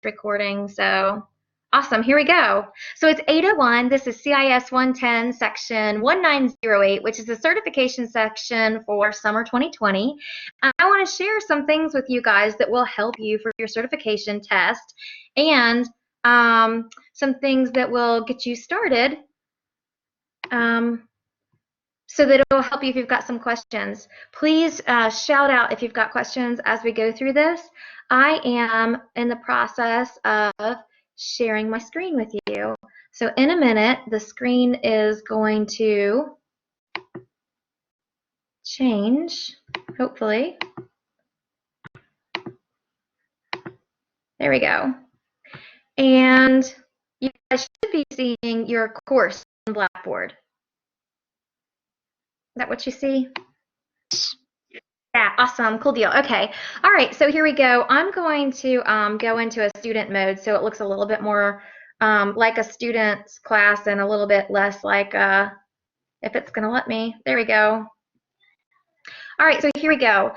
recording, so awesome. Here we go. So it's 8:01. This is CIS 110 section 1908, which is the certification section for summer 2020. I want to share some things with you guys that will help you for your certification test, and some things that will get you started, so that it will help you if you've got some questions. Please shout out if you've got questions as we go through this. I am in the process of sharing my screen with you. So in a minute, the screen is going to change, hopefully. There we go. And you guys should be seeing your course on Blackboard. Is that what you see? Yeah, awesome, cool deal. Okay, all right, so here we go. I'm going to go into a student mode so it looks a little bit more like a student's class and a little bit less like, if it's gonna let me, there we go. All right, so here we go.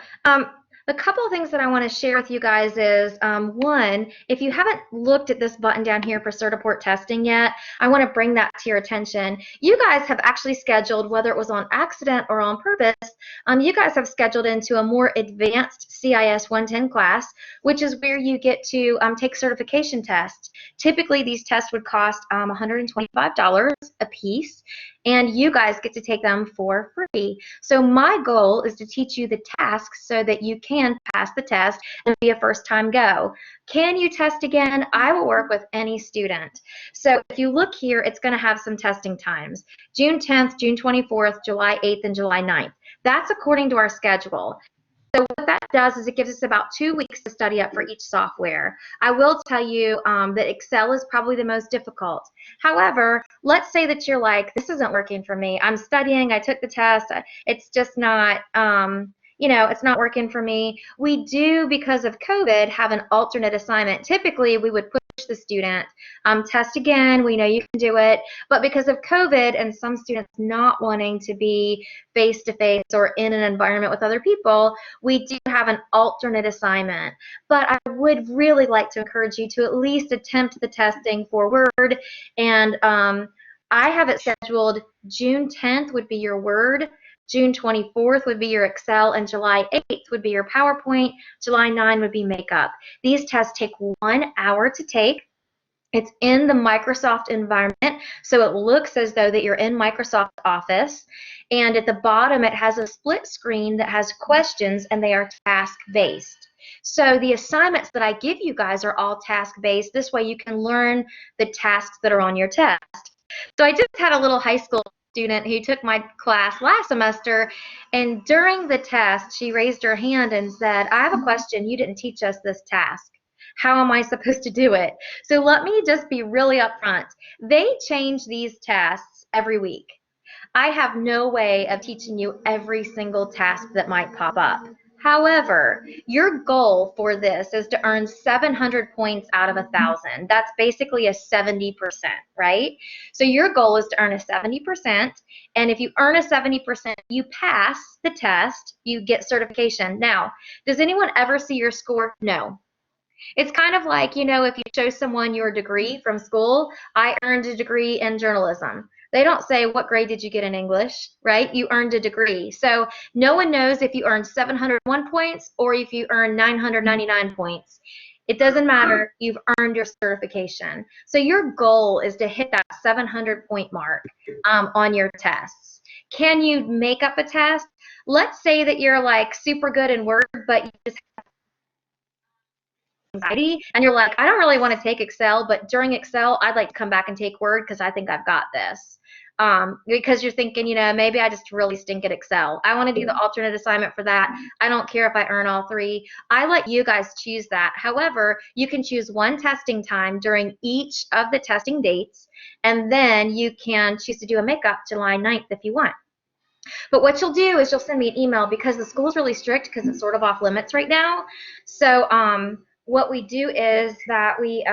A couple of things that I want to share with you guys is, one, if you haven't looked at this button down here for Certiport testing yet, I want to bring that to your attention. You guys have actually scheduled, whether it was on accident or on purpose, you guys have scheduled into a more advanced CIS 110 class, which is where you get to take certification tests. Typically, these tests would cost $125 a piece, and you guys get to take them for free. So my goal is to teach you the tasks so that you can pass the test and be a first-time go. Can you test again? I will work with any student. So if you look here, it's going to have some testing times. June 10th, June 24th, July 8th, and July 9th. That's according to our schedule. So what that does is it gives us about 2 weeks to study up for each software. I will tell you that Excel is probably the most difficult. However, let's say that you're like, this isn't working for me. I'm studying, I took the test, it's just not, you know, it's not working for me. We do, because of COVID, have an alternate assignment. Typically, we would push the student, test again, we know you can do it, but because of COVID and some students not wanting to be face-to-face or in an environment with other people, we do have an alternate assignment. But I would really like to encourage you to at least attempt the testing for Word, and I have it scheduled June 10th would be your Word, June 24th would be your Excel, and July 8th would be your PowerPoint. July 9th would be Makeup. These tests take 1 hour to take. It's in the Microsoft environment, so it looks as though that you're in Microsoft Office. And at the bottom, it has a split screen that has questions, and they are task-based. So the assignments that I give you guys are all task-based. This way you can learn the tasks that are on your test. So I just had a little high school student who took my class last semester, and during the test she raised her hand and said, I have a question, you didn't teach us this task. How am I supposed to do it? So let me just be really upfront. They change these tasks every week. I have no way of teaching you every single task that might pop up. However, your goal for this is to earn 700 points out of 1,000. That's basically a 70%, right? So your goal is to earn a 70%, and if you earn a 70%, you pass the test, you get certification. Now, does anyone ever see your score? No. It's kind of like, you know, if you show someone your degree from school, I earned a degree in journalism. They don't say, what grade did you get in English, right? You earned a degree. So no one knows if you earned 701 points or if you earned 999 points. It doesn't matter. You've earned your certification. So your goal is to hit that 700 point mark on your tests. Can you make up a test? Let's say that you're like super good in Word, but you just have anxiety and you're like, I don't really want to take Excel, but during Excel, I'd like to come back and take Word because I think I've got this. Because you're thinking, you know, maybe I just really stink at Excel. I want to do the alternate assignment for that. I don't care if I earn all three. I let you guys choose that. However, you can choose one testing time during each of the testing dates, and then you can choose to do a makeup July 9th if you want. But what you'll do is you'll send me an email because the school's really strict because it's sort of off limits right now. So what we do is that we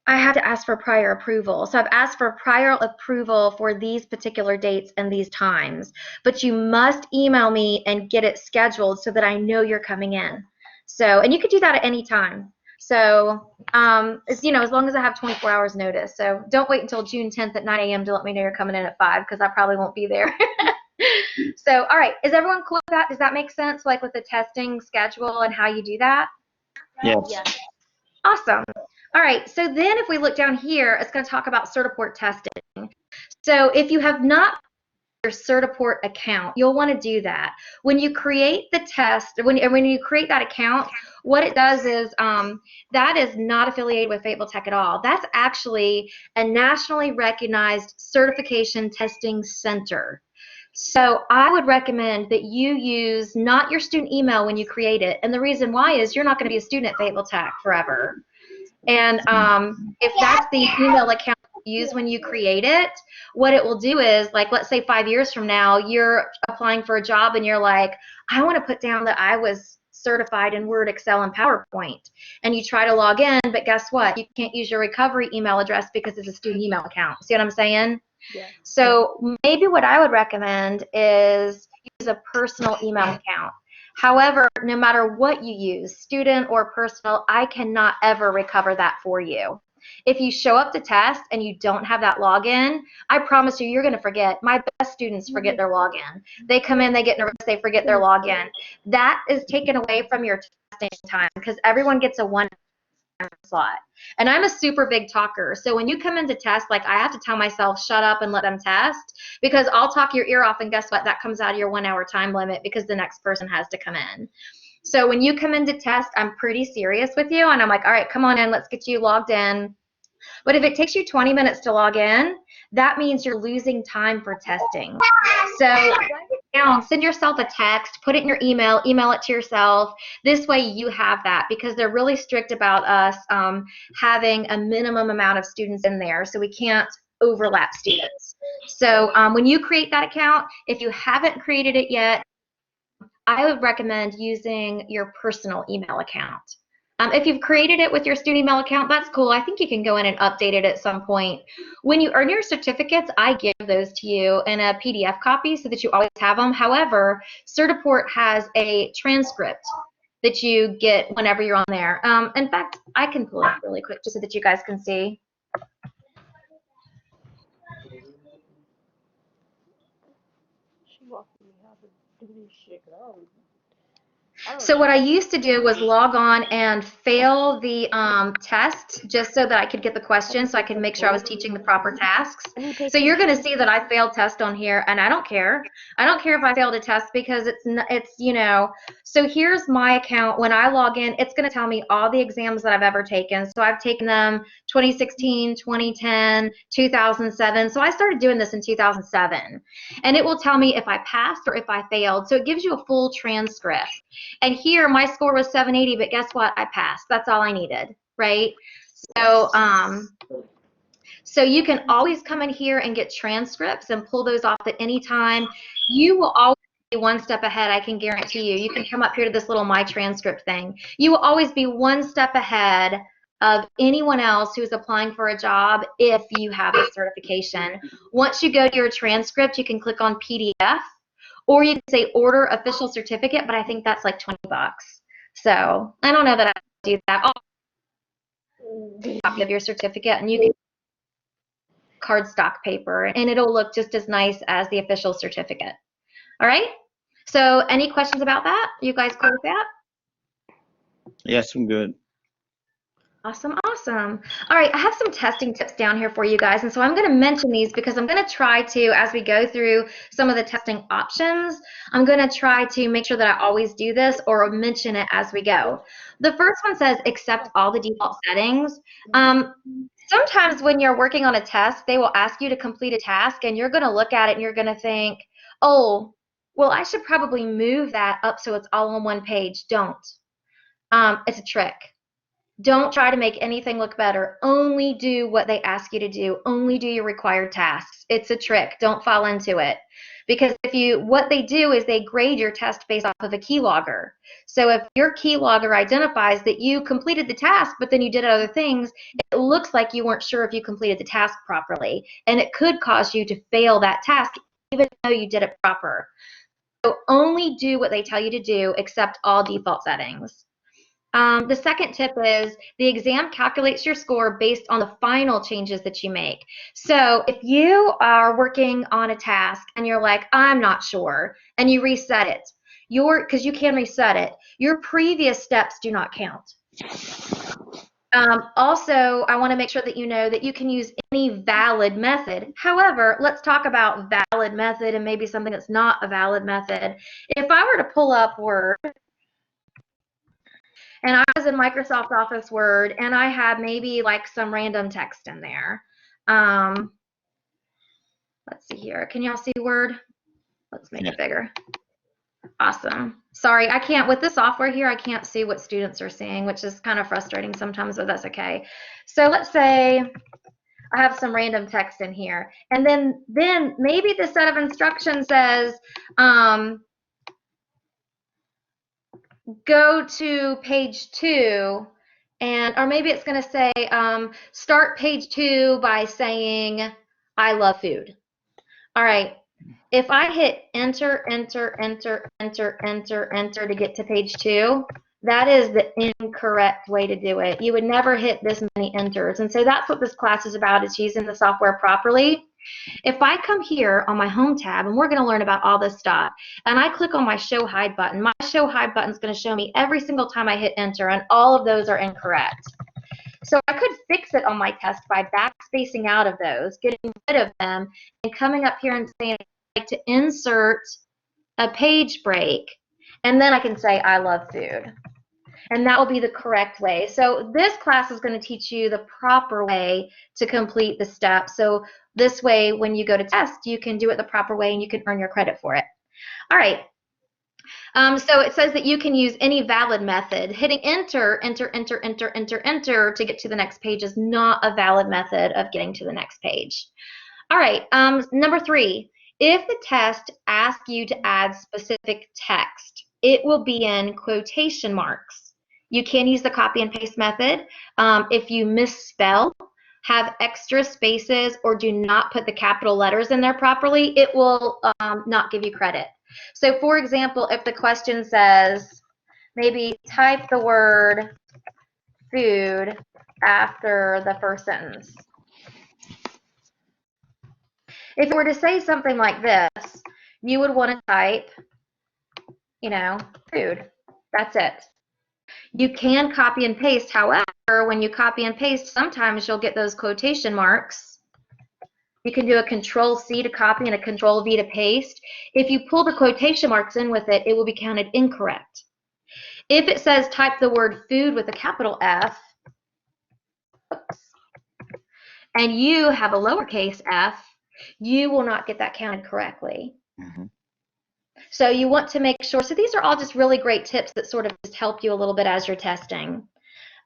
I have to ask for prior approval. So I've asked for prior approval for these particular dates and these times. But you must email me and get it scheduled so that I know you're coming in. So, and you could do that at any time. So, as long as I have 24 hours notice. So don't wait until June 10th at 9 a.m. to let me know you're coming in at 5, because I probably won't be there. So, all right, is everyone cool with that? Does that make sense, like with the testing schedule and how you do that? Yes. Yes. Awesome. All right, so then if we look down here, it's going to talk about Certiport testing. So if you have not your Certiport account, you'll want to do that. When you create the test, when you create that account, what it does is that is not affiliated with Fateful Tech at all. That's actually a nationally recognized certification testing center. So I would recommend that you use not your student email when you create it. And the reason why is you're not going to be a student at Fateful Tech forever. And if that's the email account you use when you create it, what it will do is, like, let's say 5 years from now, you're applying for a job and you're like, I want to put down that I was certified in Word, Excel, and PowerPoint. And you try to log in, but guess what? You can't use your recovery email address because it's a student email account. See what I'm saying? Yeah. So maybe what I would recommend is use a personal email account. However, no matter what you use, student or personal, I cannot ever recover that for you. If you show up to test and you don't have that login, I promise you, you're going to forget. My best students forget their login. They come in, they get nervous, they forget their login. That is taken away from your testing time, because everyone gets a one slot. And I'm a super big talker. So when you come into test, like, I have to tell myself, shut up and let them test, because I'll talk your ear off, and guess what? That comes out of your 1 hour time limit because the next person has to come in. So when you come into test, I'm pretty serious with you, and I'm like, all right, come on in, let's get you logged in. But if it takes you 20 minutes to log in, that means you're losing time for testing. So write it down, send yourself a text, put it in your email it to yourself. This way you have that, because they're really strict about us having a minimum amount of students in there, so we can't overlap students. So when you create that account, if you haven't created it yet, I would recommend using your personal email account. If you've created it with your student email account, that's cool. I think you can go in and update it at some point. When you earn your certificates, I give those to you in a PDF copy so that you always have them. However, Certiport has a transcript that you get whenever you're on there. In fact, I can pull it up really quick just so that you guys can see. She walked me how to do this shit. So what I used to do was log on and fail the test just so that I could get the questions, so I could make sure I was teaching the proper tasks. So you're going to see that I failed test on here, and I don't care. I don't care if I failed a test, because so here's my account. When I log in, it's going to tell me all the exams that I've ever taken. So I've taken them 2016, 2010, 2007. So I started doing this in 2007. And it will tell me if I passed or if I failed. So it gives you a full transcript. And here my score was 780, but guess what? I passed. That's all I needed, right? So so you can always come in here and get transcripts and pull those off at any time. You will always be one step ahead, I can guarantee you. You can come up here to this little My Transcript thing. You will always be one step ahead of anyone else who's applying for a job if you have a certification. Once you go to your transcript, you can click on PDF, or you can say order official certificate, but I think that's like 20 bucks. So I don't know that I do that. Copy of your certificate, and you can cardstock paper, and it'll look just as nice as the official certificate. All right? So any questions about that? You guys cool with that? Yes, I'm good. Awesome, awesome. All right, I have some testing tips down here for you guys, and so I'm going to mention these because I'm going to try to, as we go through some of the testing options, I'm going to try to make sure that I always do this or mention it as we go. The first one says accept all the default settings. Sometimes when you're working on a test, they will ask you to complete a task, and you're going to look at it and you're going to think, oh, well, I should probably move that up so it's all on one page. Don't. It's a trick. Don't try to make anything look better. Only do what they ask you to do. Only do your required tasks. It's a trick. Don't fall into it. Because what they do is they grade your test based off of a keylogger. So if your keylogger identifies that you completed the task, but then you did other things, it looks like you weren't sure if you completed the task properly. And it could cause you to fail that task even though you did it proper. So only do what they tell you to do, except all default settings. The second tip is the exam calculates your score based on the final changes that you make. So if you are working on a task and you're like, I'm not sure, and you reset it, because you can reset it, your previous steps do not count. Also, I want to make sure that you know that you can use any valid method. However, let's talk about valid method and maybe something that's not a valid method. If I were to pull up Word, and I was in Microsoft Office Word, and I had maybe like some random text in there. Let's see here. Can y'all see Word? Let's make it bigger. Awesome. Sorry, I can't, with the software here, I can't see what students are seeing, which is kind of frustrating sometimes, but that's okay. So let's say I have some random text in here, and then maybe the set of instructions says, go to page 2, or maybe it's going to say, start page 2 by saying, I love food. All right. If I hit enter, enter, enter, enter, enter, enter to get to page 2, that is the incorrect way to do it. You would never hit this many enters. And so that's what this class is about, is using the software properly. If I come here on my home tab, and we're going to learn about all this stuff, and I click on my show hide button, my show hide button is going to show me every single time I hit enter, and all of those are incorrect. So I could fix it on my test by backspacing out of those, getting rid of them, and coming up here and saying I'd like to insert a page break, and then I can say I love food. And that will be the correct way. So this class is going to teach you the proper way to complete the steps. So this way, when you go to test, you can do it the proper way and you can earn your credit for it. All right. So it says that you can use any valid method. Hitting enter, enter, enter, enter, enter, enter to get to the next page is not a valid method of getting to the next page. All right. Number 3, if the test asks you to add specific text, it will be in quotation marks. You can use the copy and paste method. If you misspell, have extra spaces, or do not put the capital letters in there properly, it will not give you credit. So for example, if the question says, maybe type the word food after the first sentence. If it were to say something like this, you would want to type, food. That's it. You can copy and paste. However, when you copy and paste, sometimes you'll get those quotation marks. You can do a Control-C to copy and a Control-V to paste. If you pull the quotation marks in with it, it will be counted incorrect. If it says type the word food with a capital F, and you have a lowercase f, you will not get that counted correctly. So you want to make sure, so these are all just really great tips that sort of just help you a little bit as you're testing.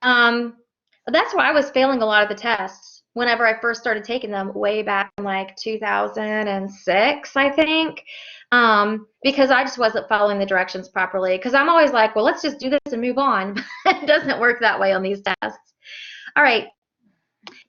That's why I was failing a lot of the tests whenever I first started taking them way back in like 2006, I think, because I just wasn't following the directions properly, because I'm always like, well, let's just do this and move on. It doesn't work that way on these tests. All right.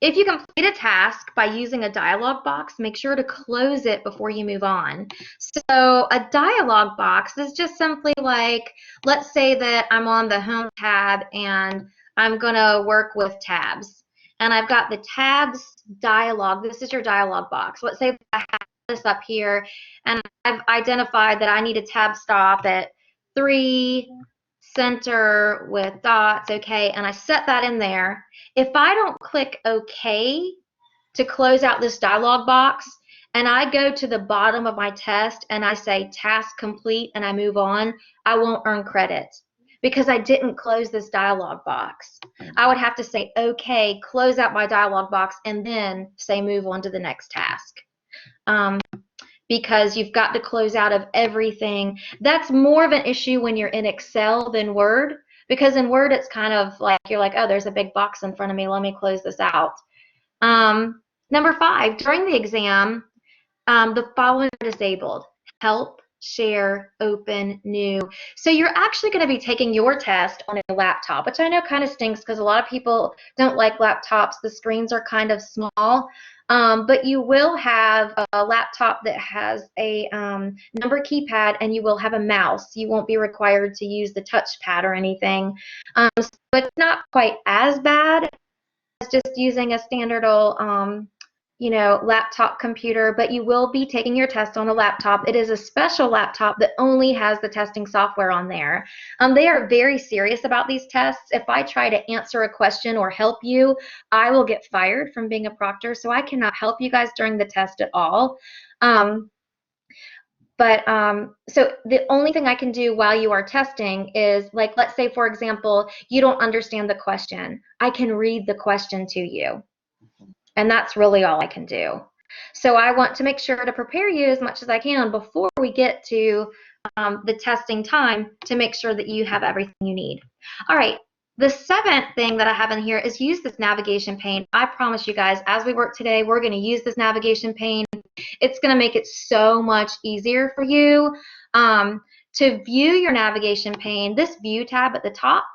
If you complete a task by using a dialog box, make sure to close it before you move on. So a dialog box is just simply like, let's say that I'm on the home tab and I'm going to work with tabs. And I've got the tabs dialog. This is your dialog box. Let's say I have this up here and I've identified that I need a tab stop at 3 center with dots, okay, and I set that in there. If I don't click OK to close out this dialog box, and I go to the bottom of my test and I say task complete and I move on, I won't earn credit because I didn't close this dialog box. I would have to say OK, close out my dialog box, and then say move on to the next task. Because you've got to close out of everything. That's more of an issue when you're in Excel than Word, because in Word it's kind of like you're like, oh, there's a big box in front of me, let me close this out. Number 5, during the exam, the following are disabled: help, share, open, new. So you're actually going to be taking your test on a laptop, which I know kind of stinks because a lot of people don't like laptops. The screens are kind of small, but you will have a laptop that has a number keypad, and you will have a mouse. You won't be required to use the touchpad or anything. So it's not quite as bad as just using a standard old laptop computer, but you will be taking your test on a laptop. It is a special laptop that only has the testing software on there. They are very serious about these tests. If I try to answer a question or help you, I will get fired from being a proctor, so I cannot help you guys during the test at all. So the only thing I can do while you are testing is, like, let's say, for example, you don't understand the question. I can read the question to you. And that's really all I can do. So I want to make sure to prepare you as much as I can before we get to the testing time to make sure that you have everything you need. All right, the seventh thing that I have in here is use this navigation pane. I promise you guys, as we work today, we're going to use this navigation pane. It's going to make it so much easier for you to view your navigation pane. This view tab at the top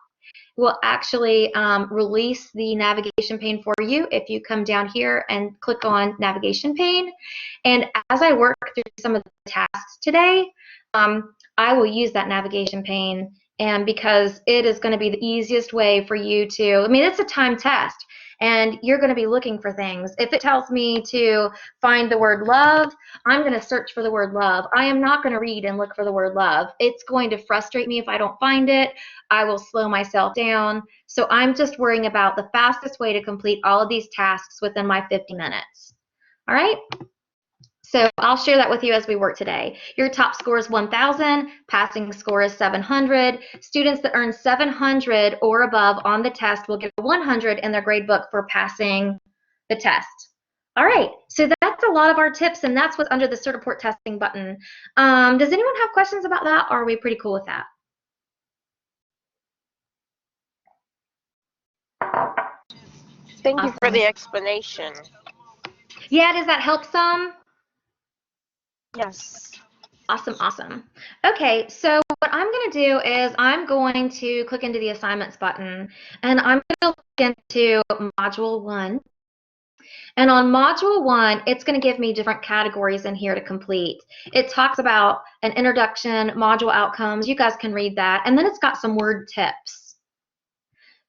will actually release the navigation pane for you if you come down here and click on navigation pane. And as I work through some of the tasks today, I will use that navigation pane, and because it is going to be the easiest way for you to, I mean, it's a timed test, and you're going to be looking for things. If it tells me to find the word love, I'm going to search for the word love. I am not going to read and look for the word love. It's going to frustrate me if I don't find it. I will slow myself down. So I'm just worrying about the fastest way to complete all of these tasks within my 50 minutes. All right? So I'll share that with you as we work today. Your top score is 1,000, passing score is 700. Students that earn 700 or above on the test will get a 100 in their gradebook for passing the test. All right, so that's a lot of our tips, and that's what's under the Certiport testing button. Does anyone have questions about that, or are we pretty cool with that? Thank you for the explanation. Yeah, does that help some? Yes. Awesome, awesome. Okay, so what I'm going to do is I'm going to click into the assignments button, and I'm going to look into Module 1. And on Module 1, it's going to give me different categories in here to complete. It talks about an introduction, module outcomes. You guys can read that. And then it's got some word tips.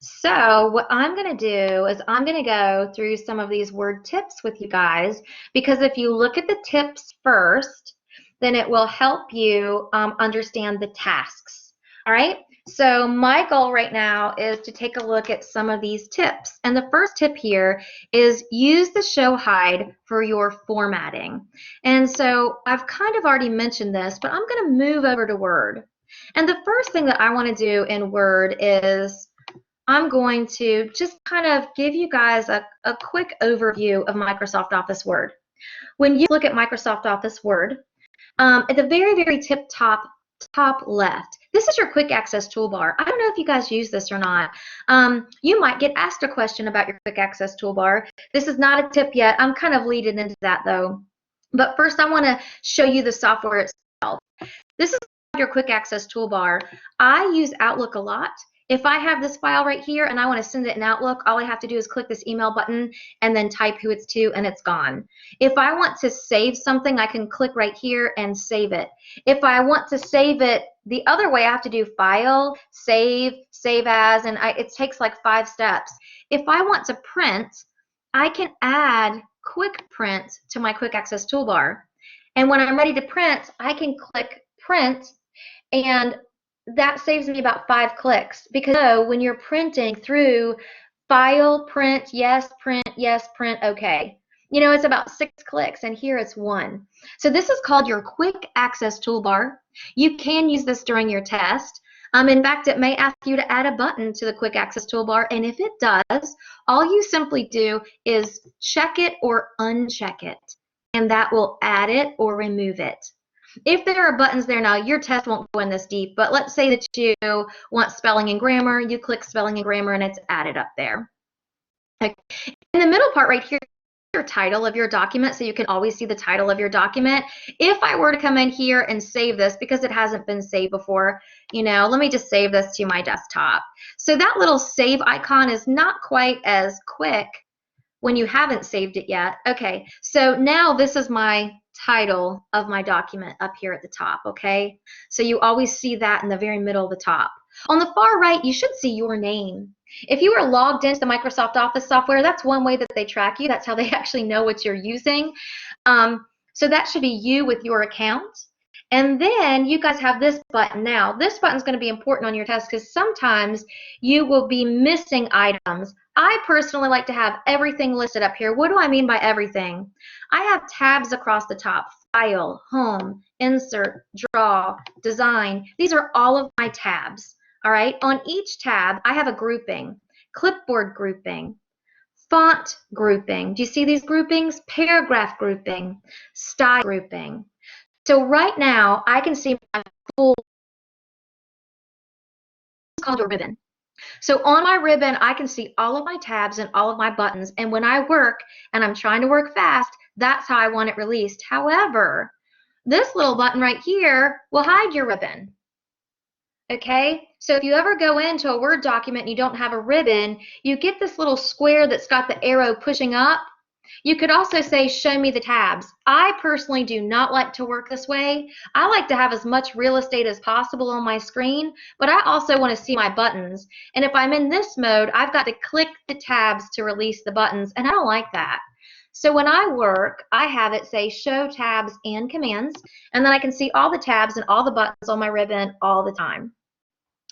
So what I'm going to do is I'm going to go through some of these word tips with you guys, because if you look at the tips first, then it will help you understand the tasks. All right? So my goal right now is to take a look at some of these tips. And the first tip here is use the show hide for your formatting. And so I've kind of already mentioned this, but I'm going to move over to Word. And the first thing that I want to do in Word is I'm going to just kind of give you guys a quick overview of Microsoft Office Word. When you look at Microsoft Office Word, at the very, very top left, this is your quick access toolbar. I don't know if you guys use this or not. You might get asked a question about your quick access toolbar. This is not a tip yet. I'm kind of leading into that though. But first I want to show you the software itself. This is your quick access toolbar. I use Outlook a lot. If I have this file right here and I want to send it in Outlook, all I have to do is click this email button and then type who it's to, and it's gone. If I want to save something, I can click right here and save it. If I want to save it the other way, I have to do File, Save, Save As, and it takes like 5 steps. If I want to print, I can add Quick Print to my Quick Access toolbar. And when I'm ready to print, I can click Print, and that saves me about 5 clicks, because when you're printing through File, Print, Yes, Print, OK. You know, it's about 6 clicks, and here it's 1. So this is called your Quick Access Toolbar. You can use this during your test. In fact, it may ask you to add a button to the Quick Access Toolbar, and if it does, all you simply do is check it or uncheck it, and that will add it or remove it. If there are buttons there now, your test won't go in this deep, but let's say that you want spelling and grammar, you click spelling and grammar, and it's added up there. Okay. In the middle part right here, your title of your document, so you can always see the title of your document. If I were to come in here and save this, because it hasn't been saved before, let me just save this to my desktop. So that little save icon is not quite as quick when you haven't saved it yet. Okay, so now this is my title of my document up here at the top, okay? So you always see that in the very middle of the top. On the far right, you should see your name. If you are logged into the Microsoft Office software, that's one way that they track you. That's how they actually know what you're using. So that should be you with your account. And then you guys have this button now. This button is going to be important on your test because sometimes you will be missing items. I personally like to have everything listed up here. What do I mean by everything? I have tabs across the top: File, Home, Insert, Draw, Design. These are all of my tabs. All right. On each tab, I have a grouping: clipboard grouping, font grouping. Do you see these groupings? Paragraph grouping, style grouping. So right now, I can see my full, it's called a ribbon. So on my ribbon, I can see all of my tabs and all of my buttons. And when I work and I'm trying to work fast, that's how I want it released. However, this little button right here will hide your ribbon. Okay, so if you ever go into a Word document and you don't have a ribbon, you get this little square that's got the arrow pushing up. You could also say, show me the tabs. I personally do not like to work this way. I like to have as much real estate as possible on my screen, but I also want to see my buttons. And if I'm in this mode, I've got to click the tabs to release the buttons, and I don't like that. So when I work, I have it say show tabs and commands, and then I can see all the tabs and all the buttons on my ribbon all the time.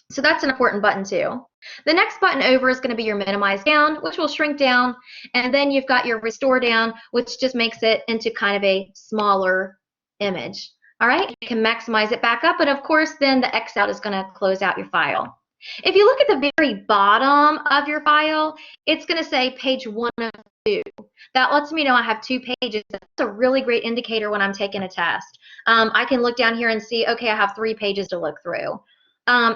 So that's an important button too. The next button over is going to be your minimize down, which will shrink down, and then you've got your restore down, which just makes it into kind of a smaller image. All right, you can maximize it back up, and of course then the X out is going to close out your file. If you look at the very bottom of your file, it's going to say page 1 of 2. That lets me know I have 2 pages. That's a really great indicator when I'm taking a test. I can look down here and see, okay, I have 3 pages to look through.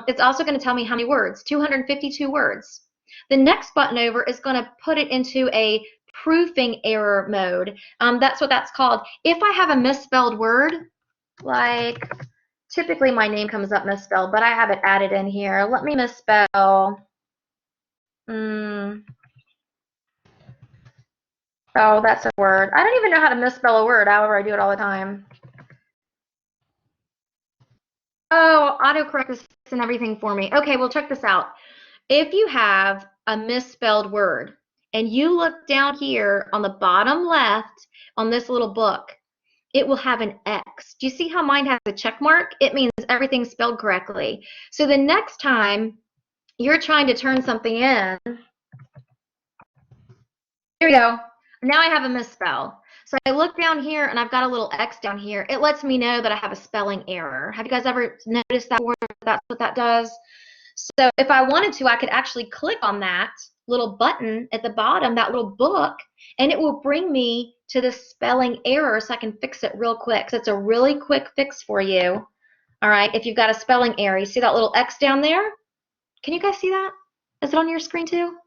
It's also going to tell me how many words, 252 words. The next button over is going to put it into a proofing error mode. That's what that's called. If I have a misspelled word, like typically my name comes up misspelled, but I have it added in here. Let me misspell. Oh, that's a word. I don't even know how to misspell a word, however I do it all the time. Oh, autocorrect is fixing everything for me. Okay, well, check this out. If you have a misspelled word and you look down here on the bottom left on this little book, it will have an X. Do you see how mine has a check mark? It means everything's spelled correctly. So the next time you're trying to turn something in, here we go. Now I have a misspell. So I look down here and I've got a little X down here. It lets me know that I have a spelling error. Have you guys ever noticed that word? That's what that does. So if I wanted to, I could actually click on that little button at the bottom, that little book, and it will bring me to the spelling error so I can fix it real quick. So it's a really quick fix for you. All right, if you've got a spelling error, you see that little X down there? Can you guys see that? Is it on your screen too?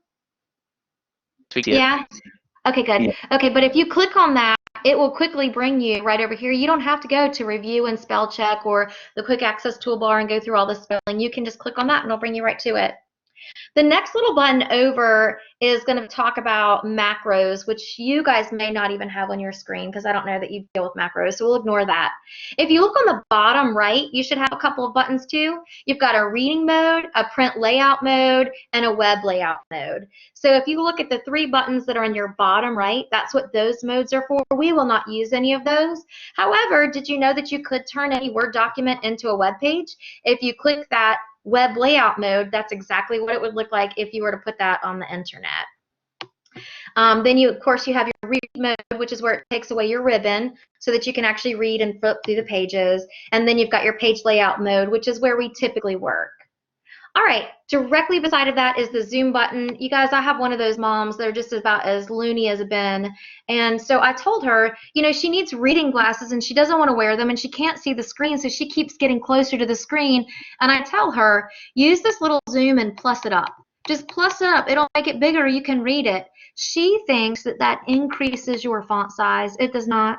Yeah? Okay, good. Yeah. Okay, but if you click on that, it will quickly bring you right over here. You don't have to go to review and spell check or the quick access toolbar and go through all the spelling. You can just click on that and it'll bring you right to it. The next little button over is going to talk about macros, which you guys may not even have on your screen because I don't know that you deal with macros, so we'll ignore that. If you look on the bottom right, you should have a couple of buttons too. You've got a reading mode, a print layout mode, and a web layout mode. So if you look at the 3 buttons that are on your bottom right, that's what those modes are for. We will not use any of those. However, did you know that you could turn any Word document into a web page? If you click that web layout mode, that's exactly what it would look like if you were to put that on the internet. Then you, of course, you have your read mode, which is where it takes away your ribbon so that you can actually read and flip through the pages. And then you've got your page layout mode, which is where we typically work. All right, directly beside of that is the Zoom button. You guys, I have one of those moms. They're just about as loony as a bin. And so I told her, you know, she needs reading glasses and she doesn't want to wear them and she can't see the screen, so she keeps getting closer to the screen. And I tell her, use this little Zoom and plus it up. Just plus it up. It'll make it bigger. You can read it. She thinks that that increases your font size. It does not.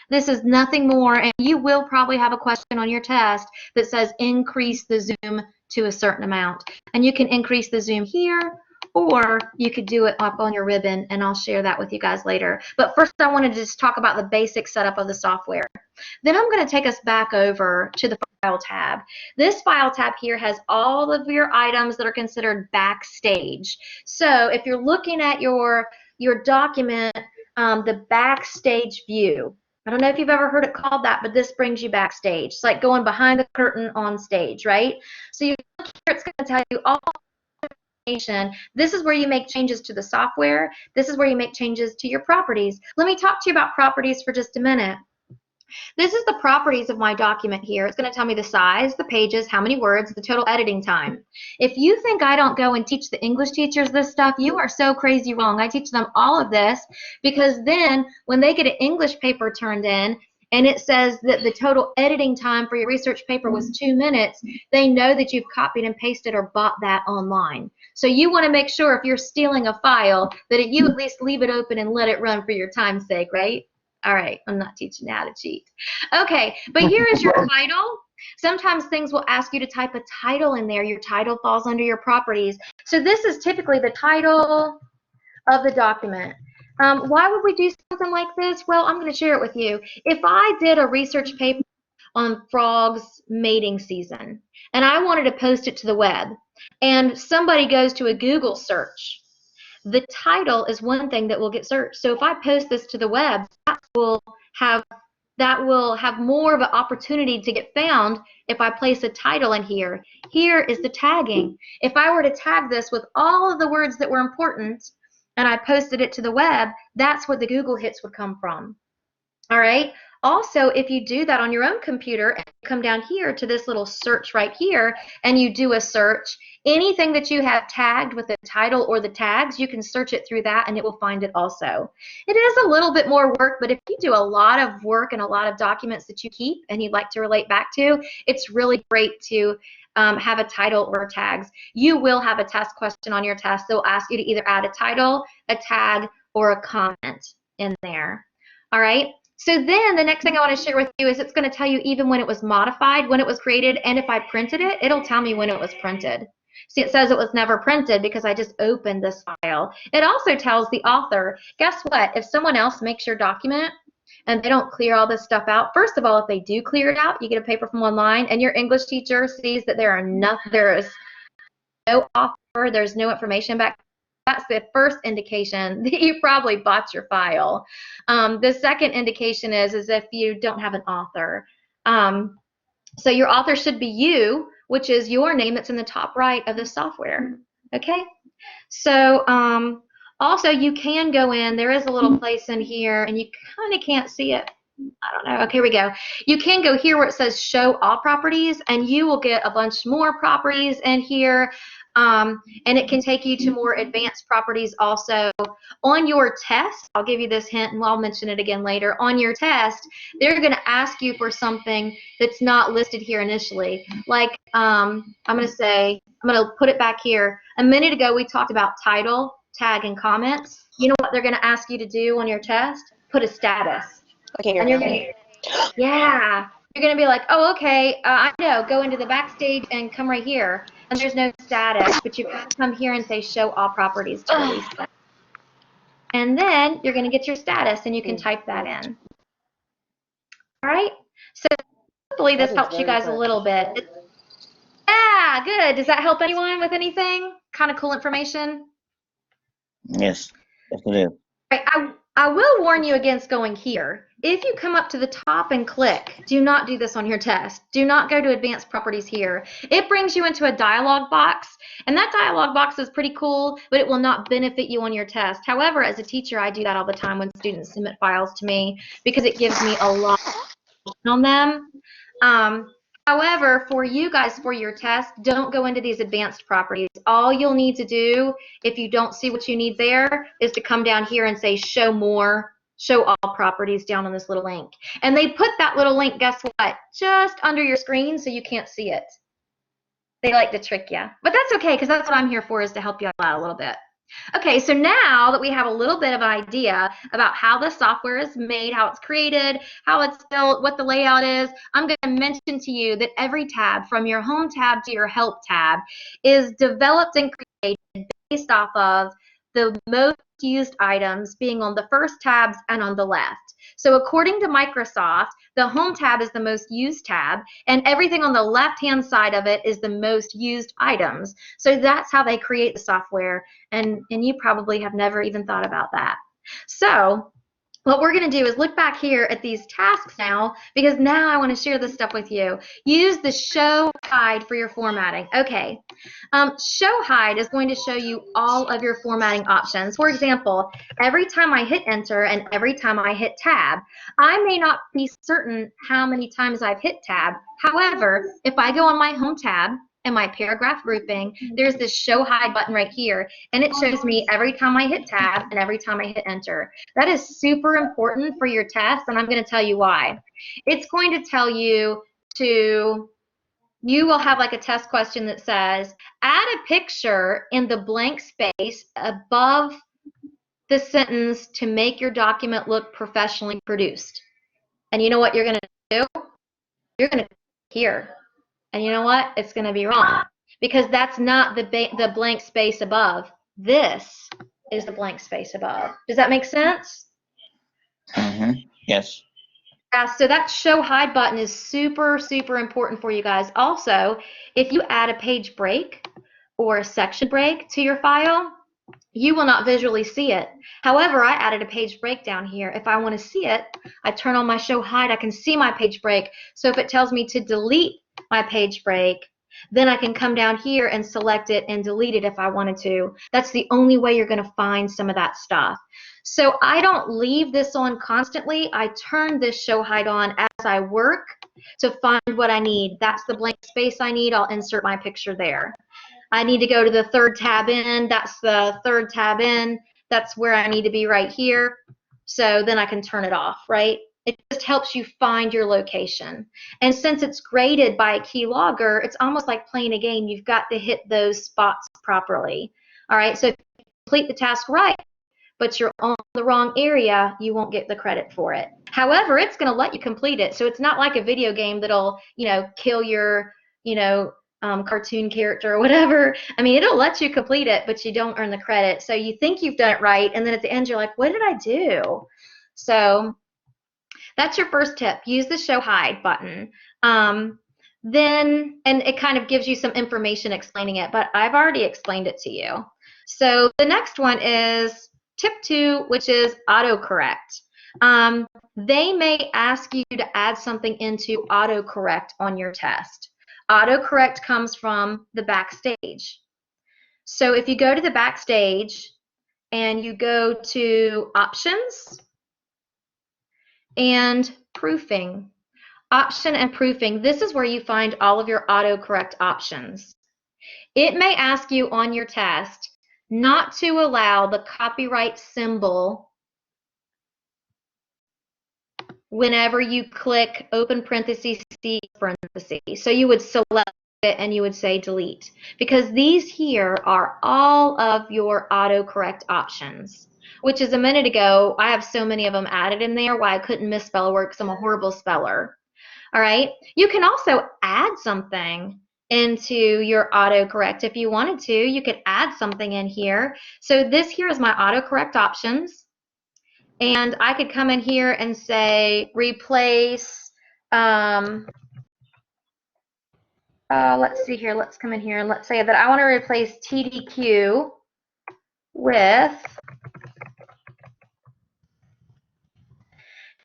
This is nothing more, and you will probably have a question on your test that says increase the zoom to a certain amount. And you can increase the zoom here, or you could do it up on your ribbon, and I'll share that with you guys later. But first, I wanted to just talk about the basic setup of the software. Then I'm going to take us back over to the File tab. This File tab here has all of your items that are considered backstage. So if you're looking at your document, the backstage view, I don't know if you've ever heard it called that, but this brings you backstage. It's like going behind the curtain on stage, right? So you look here, it's going to tell you all information. This is where you make changes to the software. This is where you make changes to your properties. Let me talk to you about properties for just a minute. This is the properties of my document here. It's going to tell me the size, the pages, how many words, the total editing time. If you think I don't go and teach the English teachers this stuff, you are so crazy wrong. I teach them all of this because then when they get an English paper turned in and it says that the total editing time for your research paper was 2 minutes, they know that you've copied and pasted or bought that online. So you want to make sure if you're stealing a file that you at least leave it open and let it run for your time's sake, right? All right, I'm not teaching you how to cheat. Okay, but here is your title. Sometimes things will ask you to type a title in there. Your title falls under your properties. So this is typically the title of the document. Why would we do something like this? Well, I'm going to share it with you. If I did a research paper on frogs mating season and I wanted to post it to the web and somebody goes to a Google search, the title is one thing that will get searched. So if I post this to the web, that will have more of an opportunity to get found if I place a title in here. Here is the tagging. If I were to tag this with all of the words that were important and I posted it to the web, that's what the Google hits would come from. All right. Also, if you do that on your own computer and come down here to this little search right here and you do a search, anything that you have tagged with the title or the tags, you can search it through that and it will find it also. It is a little bit more work, but if you do a lot of work and a lot of documents that you keep and you'd like to relate back to, it's really great to have a title or tags. You will have a test question on your test. They'll ask you to either add a title, a tag, or a comment in there. All right. So then the next thing I want to share with you is it's going to tell you even when it was modified, when it was created, and if I printed it, it'll tell me when it was printed. See, it says it was never printed because I just opened this file. It also tells the author, guess what? If someone else makes your document and they don't clear all this stuff out, first of all, if they do clear it out, you get a paper from online, and your English teacher sees that there is no author, there's no information back. That's the first indication that you probably bought your file. The second indication is if you don't have an author. So your author should be you, which is your name that's in the top right of the software. Okay? So also you can go in, there is a little place in here, and you kind of can't see it. I don't know. Okay, here we go. You can go here where it says show all properties, and you will get a bunch more properties in here. And it can take you to more advanced properties also. On your test, I'll give you this hint and I'll mention it again later. On your test, they're going to ask you for something that's not listed here initially. Like, I'm going to put it back here. A minute ago, we talked about title, tag, and comments. You know what they're going to ask you to do on your test? Put a status. Okay, And you're going to, yeah. You're going to be like, oh, okay, I know, go into the backstage and come right here. And there's no status, but you come here and say show all properties to release that. And then you're going to get your status and you can type that in. All right? So hopefully this helps you guys a little bit. Yeah, good. Does that help anyone with anything? Kind of cool information? Yes, yes it is. Right, I will warn you against going here. If you come up to the top and click, do not do this on your test. Do not go to advanced properties here. It brings you into a dialog box, and that dialog box is pretty cool, but it will not benefit you on your test. However, as a teacher, I do that all the time when students submit files to me because it gives me a lot on them. However, for you guys, for your test, don't go into these advanced properties. All you'll need to do, if you don't see what you need there, is to come down here and say show more, show all properties down on this little link. And they put that little link, guess what, just under your screen so you can't see it. They like to trick you. But that's okay, because that's what I'm here for, is to help you out a little bit. Okay, so now that we have a little bit of idea about how the software is made, how it's created, how it's built, what the layout is, I'm going to mention to you that every tab, from your home tab to your help tab, is developed and created based off of the most used items being on the first tabs and on the left. So according to Microsoft, the home tab is the most used tab, and everything on the left-hand side of it is the most used items. So that's how they create the software, and you probably have never even thought about that. So what we're going to do is look back here at these tasks now, because now I want to share this stuff with you. Use the show hide for your formatting. Okay, show hide is going to show you all of your formatting options. For example, every time I hit enter and every time I hit tab, I may not be certain how many times I've hit tab. However, if I go on my home tab and my paragraph grouping, there's this show hide button right here, and it shows me every time I hit tab and every time I hit enter. That is super important for your test, and I'm going to tell you why. It's going to tell you you will have like a test question that says, add a picture in the blank space above the sentence to make your document look professionally produced. And you know what you're going to do? You're going to here. And you know what? It's going to be wrong, because that's not the blank space above. This is the blank space above. Does that make sense? Yes. Yeah, so that show hide button is super, super important for you guys. Also, if you add a page break or a section break to your file, you will not visually see it. However, I added a page break down here. If I want to see it, I turn on my show hide, I can see my page break. So if it tells me to delete my page break, then I can come down here and select it and delete it if I wanted to. That's the only way you're going to find some of that stuff. So I don't leave this on constantly. I turn this show hide on as I work to find what I need. That's the blank space I need. I'll insert my picture there. I need to go to the third tab in. That's the third tab in. That's where I need to be right here. So then I can turn it off, right? It just helps you find your location. And since it's graded by a keylogger, it's almost like playing a game. You've got to hit those spots properly. All right, so if you complete the task right, but you're on the wrong area, you won't get the credit for it. However, it's going to let you complete it. So it's not like a video game that'll, kill your, cartoon character or whatever. I mean, it'll let you complete it, but you don't earn the credit. So you think you've done it right, and then at the end you're like, what did I do? So that's your first tip. Use the show hide button. And it kind of gives you some information explaining it, but I've already explained it to you. So the next one is tip 2, which is autocorrect. They may ask you to add something into autocorrect on your test. Autocorrect comes from the backstage. So if you go to the backstage and you go to options and proofing, option and proofing, this is where you find all of your autocorrect options. It may ask you on your test not to allow the copyright symbol whenever you click open parentheses, C parentheses. So you would select it and you would say delete, because these here are all of your autocorrect options, which is a minute ago, I have so many of them added in there why I couldn't misspell a word because I'm a horrible speller. All right. You can also add something into your autocorrect. If you wanted to, you could add something in here. So this here is my autocorrect options. And I could come in here and say replace, let's see here, let's come in here and let's say that I want to replace TDQ with,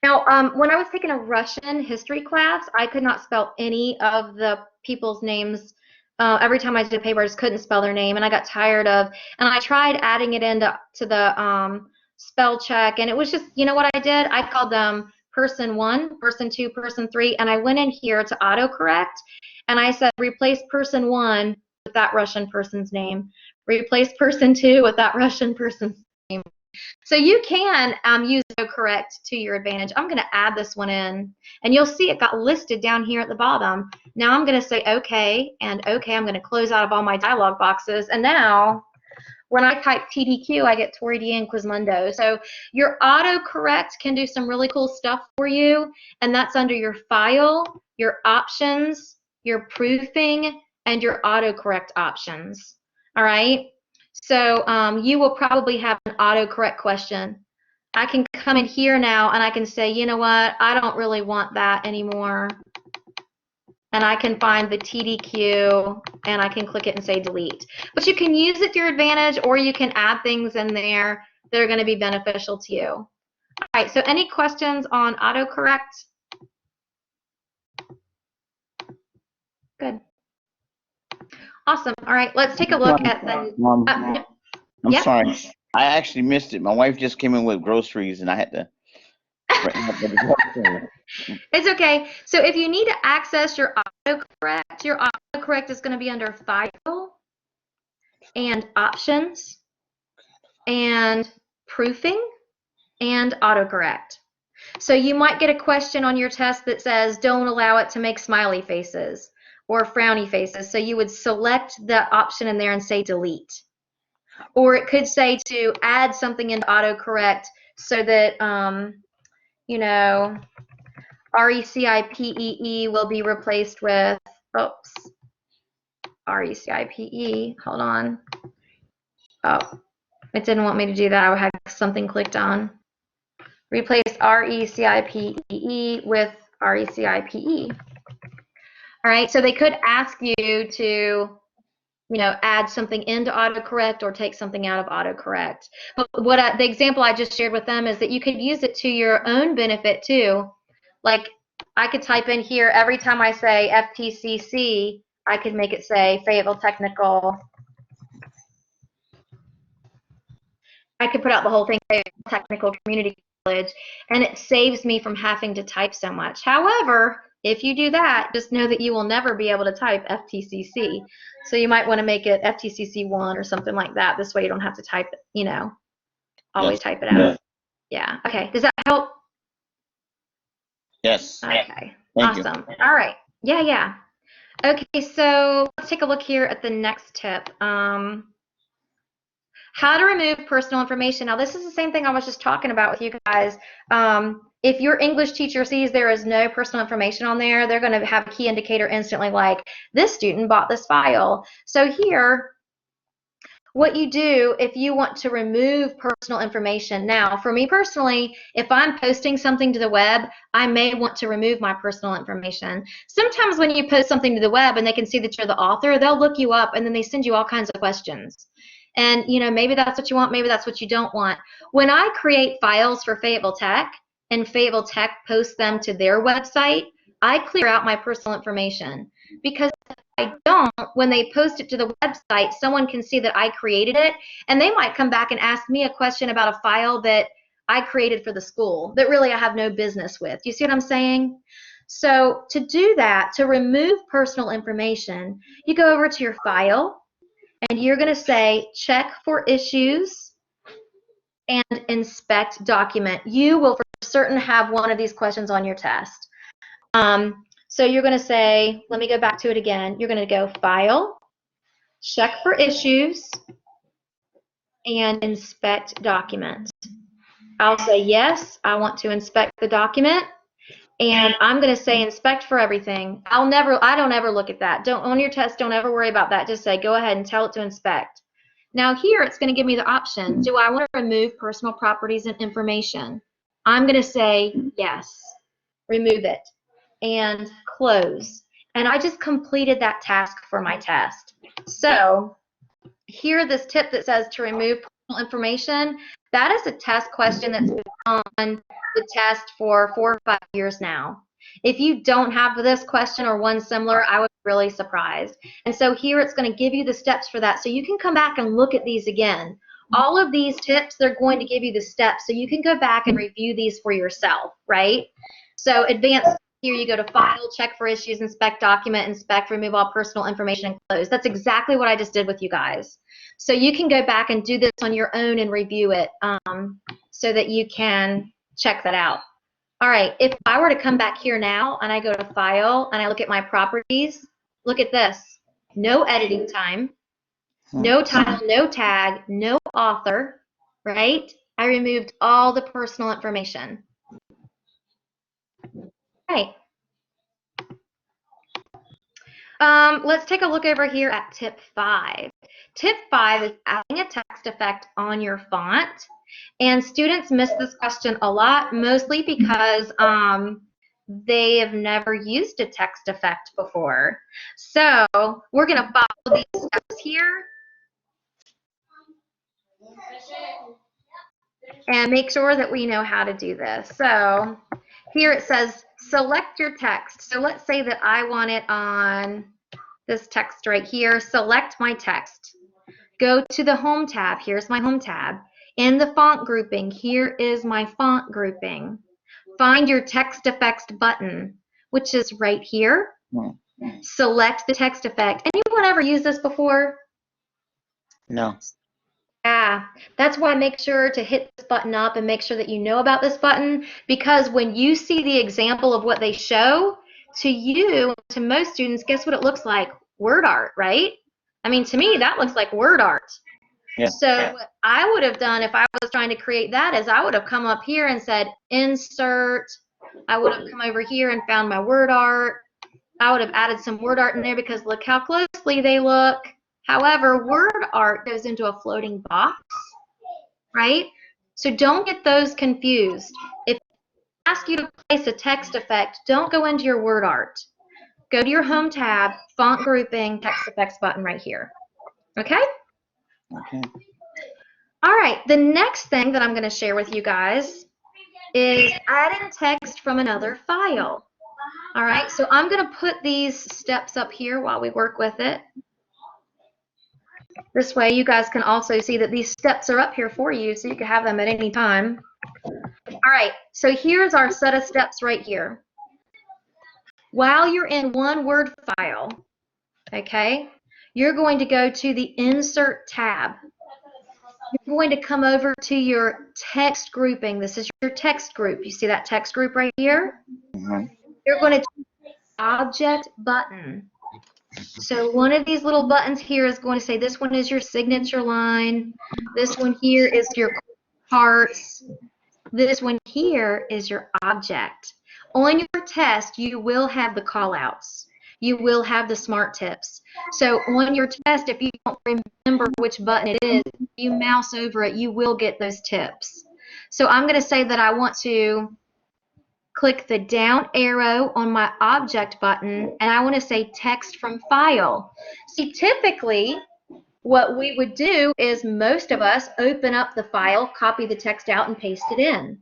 now when I was taking a Russian history class, I could not spell any of the people's names. Every time I did a paper, I just couldn't spell their name, and I got tired of, and I tried adding it into the spell check, and it was just, you know what I did? I called them person 1, person 2, person 3, and I went in here to autocorrect, and I said replace person 1 with that Russian person's name, replace person 2 with that Russian person's name. So you can use autocorrect to your advantage. I'm going to add this one in, and you'll see it got listed down here at the bottom. Now I'm going to say OK, and OK, I'm going to close out of all my dialog boxes, and now when I type TDQ, I get Tori and Quizmundo. So your autocorrect can do some really cool stuff for you, and that's under your file, your options, your proofing, and your autocorrect options. All right? So you will probably have an autocorrect question. I can come in here now and I can say, you know what, I don't really want that anymore. And I can find the TDQ and I can click it and say delete. But you can use it to your advantage, or you can add things in there that are going to be beneficial to you. All right, so any questions on autocorrect? Good. Awesome. All right, let's take a look at the. I'm yep. sorry. I actually missed it. My wife just came in with groceries and I had to. It's okay. So if you need to access your autocorrect is going to be under File and Options and Proofing and Autocorrect. So you might get a question on your test that says, don't allow it to make smiley faces or frowny faces. So you would select the option in there and say delete. Or it could say to add something into autocorrect so that, you know, RECIPEE will be replaced with, oops, RECIPE, hold on. Oh, it didn't want me to do that. I had something clicked on. Replace RECIPEE with RECIPE. All right, so they could ask you to, you know, add something into autocorrect or take something out of autocorrect. But the example I just shared with them is that you could use it to your own benefit too. Like I could type in here every time I say FTCC, I could make it say Fayetteville Technical. I could put out the whole thing, Fayetteville Technical Community College, and it saves me from having to type so much. However, if you do that, just know that you will never be able to type FTCC. So you might want to make it FTCC1 or something like that. This way you don't have to type it, you know, always type it out. Yeah. Okay. Does that help? Yes. Okay. Thank awesome. You. All right. Yeah, yeah. Okay, so let's take a look here at the next tip. How to remove personal information. Now, this is the same thing I was just talking about with you guys. If your English teacher sees there is no personal information on there, they're going to have a key indicator instantly like, this student bought this file. So here, what you do if you want to remove personal information. Now, for me personally, if I'm posting something to the web, I may want to remove my personal information. Sometimes when you post something to the web and they can see that you're the author, they'll look you up and then they send you all kinds of questions. And, you know, maybe that's what you want, maybe that's what you don't want. When I create files for Fayetteville Tech and Fayetteville Tech posts them to their website, I clear out my personal information. Because if I don't, when they post it to the website, someone can see that I created it, and they might come back and ask me a question about a file that I created for the school that really I have no business with. You see what I'm saying? So to do that, to remove personal information, you go over to your file, and you're going to say check for issues and inspect document. You will for certain have one of these questions on your test. So you're going to say, let me go back to it again. You're going to go file, check for issues, and inspect document. I'll say yes, I want to inspect the document. And I'm going to say inspect for everything. I don't ever look at that. On your test, don't ever worry about that. Just say go ahead and tell it to inspect. Now here it's going to give me the option. Do I want to remove personal properties and information? I'm going to say yes, remove it, and close. And I just completed that task for my test. So here, this tip that says to remove personal information, that is a test question that's been on the test for 4 or 5 years now. If you don't have this question or one similar, I would be really surprised. And so here it's going to give you the steps for that. So you can come back and look at these again. All of these tips, they're going to give you the steps. So you can go back and review these for yourself, right? So advanced, here you go to file, check for issues, inspect document, inspect, remove all personal information, and close. That's exactly what I just did with you guys. So you can go back and do this on your own and review it so that you can check that out. All right, if I were to come back here now and I go to File and I look at my properties, look at this. No editing time, no title, no tag, no author, right? I removed all the personal information. Right. Let's take a look over here at tip 5. Tip 5 is adding a text effect on your font. And students miss this question a lot, mostly because they have never used a text effect before. So we're going to follow these steps here and make sure that we know how to do this. So here it says select your text. So let's say that I want it on this text right here. Select my text. Go to the Home tab. Here's my Home tab. In the font grouping, here is my font grouping. Find your text effects button, which is right here. Select the text effect. Anyone ever used this before? No. Yeah, that's why I make sure to hit this button up and make sure that you know about this button, because when you see the example of what they show, to you, to most students, guess what it looks like? Word art, right? I mean, to me, that looks like word art. Yeah. So what I would have done if I was trying to create that is I would have come up here and said insert. I would have come over here and found my word art. I would have added some word art in there because look how closely they look. However, word art goes into a floating box, right? So don't get those confused. If I ask you to place a text effect, don't go into your word art. Go to your Home tab, font grouping, text effects button right here. Okay? Okay. All right, the next thing that I'm going to share with you guys is adding text from another file. All right, so I'm going to put these steps up here while we work with it. This way you guys can also see that these steps are up here for you so you can have them at any time. All right, so here's our set of steps right here. While you're in one Word file, okay, you're going to go to the Insert tab. You're going to come over to your text grouping. This is your text group. You see that text group right here? You're going to choose the Object button. So one of these little buttons here is going to say this one is your signature line. This one here is your parts. This one here is your object. On your test, you will have the callouts. You will have the smart tips. So on your test, if you don't remember which button it is, if you mouse over it, you will get those tips. So I'm going to say that I want to click the down arrow on my object button, and I want to say text from file. See, typically, what we would do is most of us open up the file, copy the text out, and paste it in.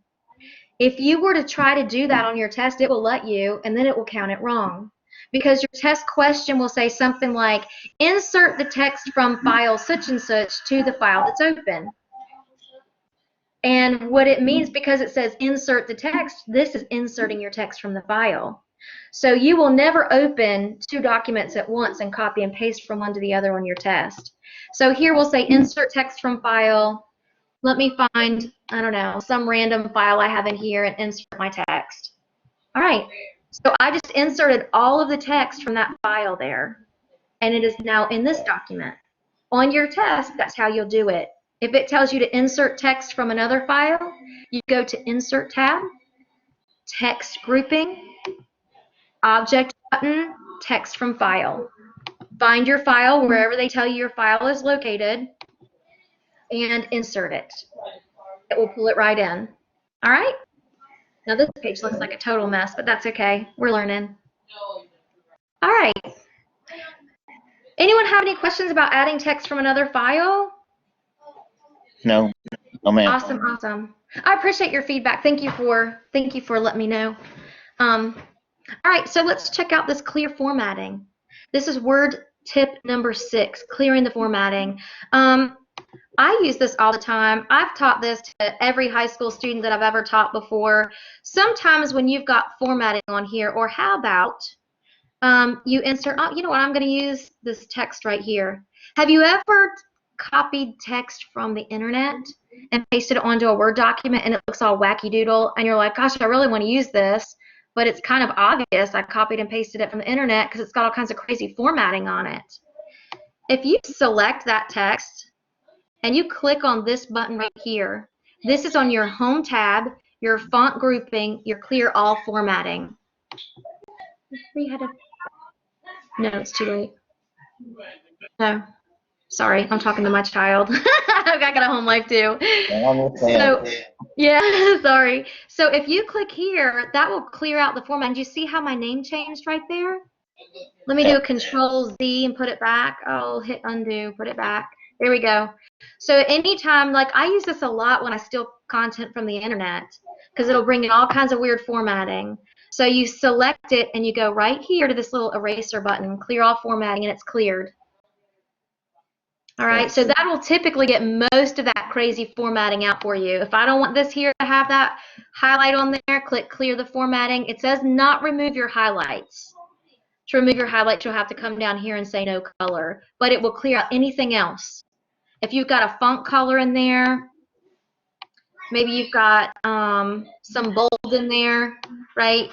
If you were to try to do that on your test, it will let you, and then it will count it wrong. Because your test question will say something like, insert the text from file such and such to the file that's open. And what it means, because it says insert the text, this is inserting your text from the file. So you will never open two documents at once and copy and paste from one to the other on your test. So here we'll say insert text from file. Let me find, I don't know, some random file I have in here and insert my text. All right, so I just inserted all of the text from that file there, and it is now in this document. On your test, that's how you'll do it. If it tells you to insert text from another file, you go to Insert tab, Text Grouping, Object button, Text from File. Find your file wherever they tell you your file is located and insert it. It will pull it right in. All right? Now this page looks like a total mess, but that's okay. We're learning. All right. Anyone have any questions about adding text from another file? No. No, ma'am. Awesome, awesome. I appreciate your feedback. Thank you for letting me know. All right, so let's check out this clear formatting. This is word tip number 6, clearing the formatting. I use this all the time. I've taught this to every high school student that I've ever taught before. Sometimes when you've got formatting on here, or how about you insert, oh, you know what, I'm going to use this text right here. Have you ever copied text from the internet and pasted it onto a Word document and it looks all wacky doodle and you're like, gosh, I really want to use this, but it's kind of obvious I copied and pasted it from the internet because it's got all kinds of crazy formatting on it. If you select that text and you click on this button right here, this is on your Home tab, your font grouping, your clear all formatting. No, it's too late. No. Sorry, I'm talking to my child. I got a home life too. So, yeah, sorry. So if you click here, that will clear out the format. Do you see how my name changed right there? Let me do a Control Z and put it back. I'll hit undo, put it back. There we go. So anytime, like I use this a lot when I steal content from the internet because it'll bring in all kinds of weird formatting. So you select it and you go right here to this little eraser button, clear all formatting, and it's cleared. All right, so that will typically get most of that crazy formatting out for you. If I don't want this here to have that highlight on there, click clear the formatting. It says not remove your highlights. To remove your highlights, you'll have to come down here and say no color, but it will clear out anything else. If you've got a font color in there, maybe you've got some bold in there, right?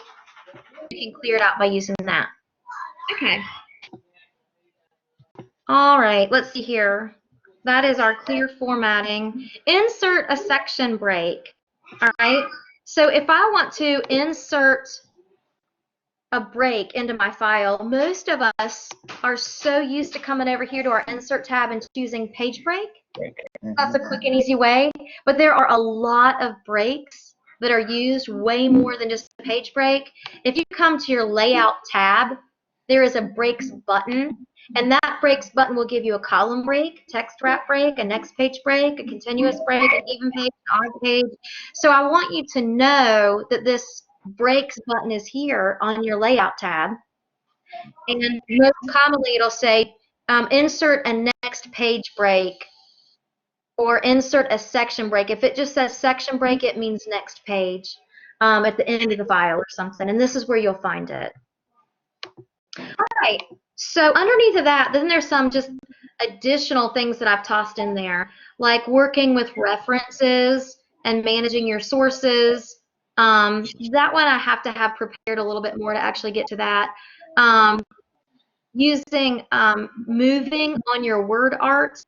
You can clear it out by using that. Okay. All right, let's see here. That is our clear formatting. Insert a section break. All right. So if I want to insert a break into my file, most of us are so used to coming over here to our insert tab and choosing page break. That's a quick and easy way. But there are a lot of breaks that are used way more than just a page break. If you come to your layout tab, there is a breaks button. And that breaks button will give you a column break, text wrap break, a next page break, a continuous break, an even page, an odd page. So I want you to know that this breaks button is here on your layout tab. And most commonly it'll say insert a next page break or insert a section break. If it just says section break, it means next page at the end of the file or something. And this is where you'll find it. All right. So underneath of that, then there's some just additional things that I've tossed in there, like working with references and managing your sources. That one I have to have prepared a little bit more to actually get to that. Using moving on your word art.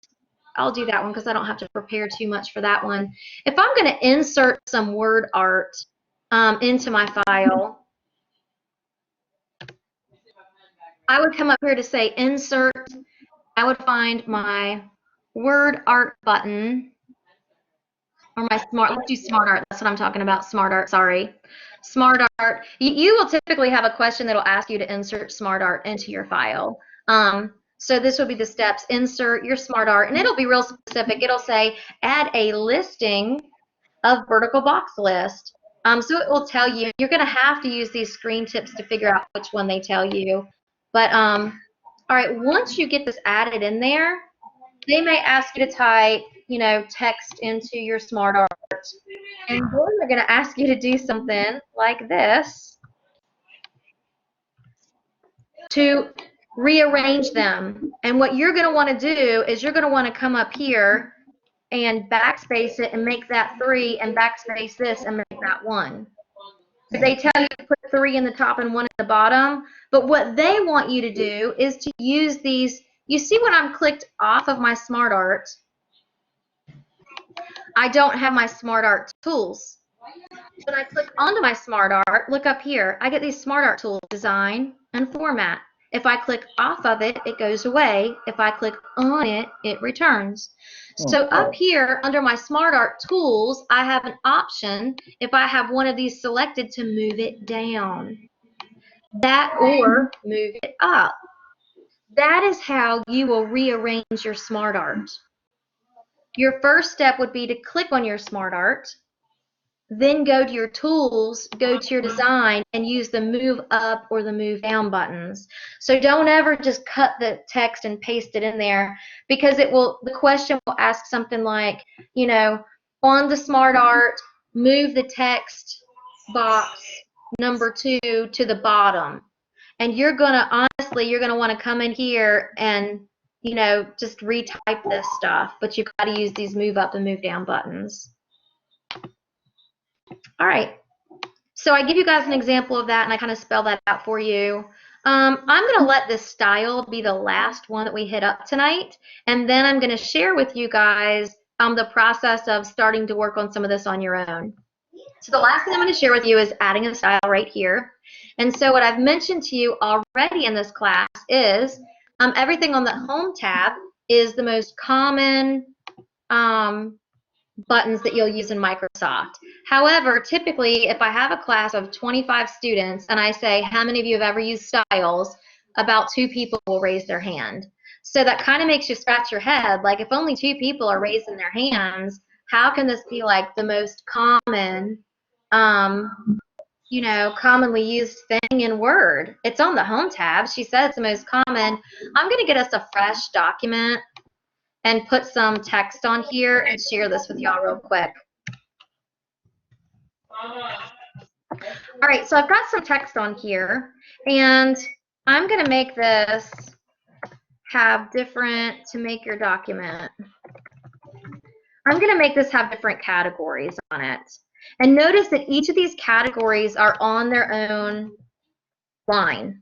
I'll do that one because I don't have to prepare too much for that one. If I'm going to insert some word art into my file, I would come up here to say insert. I would find my word art button or my let's do Smartart. That's what I'm talking about. Smartart, sorry. Smartart. You will typically have a question that will ask you to insert Smartart into your file. So this would be the steps. Insert your Smartart, and it'll be real specific. It'll say add a listing of vertical box list. So it will tell you. You're going to have to use these screen tips to figure out which one they tell you. But all right, once you get this added in there, they may ask you to type, you know, text into your Smartart, and then they're going to ask you to do something like this to rearrange them. And what you're going to want to do is you're going to want to come up here and backspace it and make that 3 and backspace this and make that 1. They tell you to put 3 in the top and 1 in the bottom, but what they want you to do is to use these. You see when I'm clicked off of my Smartart, I don't have my Smartart tools. When I click onto my Smartart, look up here, I get these Smartart tools, design and format. If I click off of it, it goes away. If I click on it, it returns. So up here under my Smartart tools, I have an option if I have one of these selected to move it down. That or move it up. That is how you will rearrange your Smartart. Your first step would be to click on your Smartart, then go to your tools, go to your design, and use the move up or the move down buttons. So don't ever just cut the text and paste it in there, because it will, the question will ask something like, you know, on the Smartart, move the text box number 2 to the bottom. And you're going to, honestly, you're going to want to come in here and, you know, just retype this stuff, but you got to use these move up and move down buttons. All right. So I give you guys an example of that, and I kind of spell that out for you. I'm going to let this style be the last one that we hit up tonight, and then I'm going to share with you guys the process of starting to work on some of this on your own. So the last thing I'm going to share with you is adding a style right here. And so what I've mentioned to you already in this class is everything on the Home tab is the most common buttons that you'll use in Microsoft. However, typically, if I have a class of 25 students and I say, how many of you have ever used styles, about 2 people will raise their hand. So that kind of makes you scratch your head. Like, if only 2 people are raising their hands, how can this be like the most common, you know, commonly used thing in Word? It's on the Home tab. She said it's the most common. I'm going to get us a fresh document and put some text on here and share this with y'all real quick. All right, so I've got some text on here, and I'm going to make this have different, to make your document, I'm going to make this have different categories on it. And notice that each of these categories are on their own line.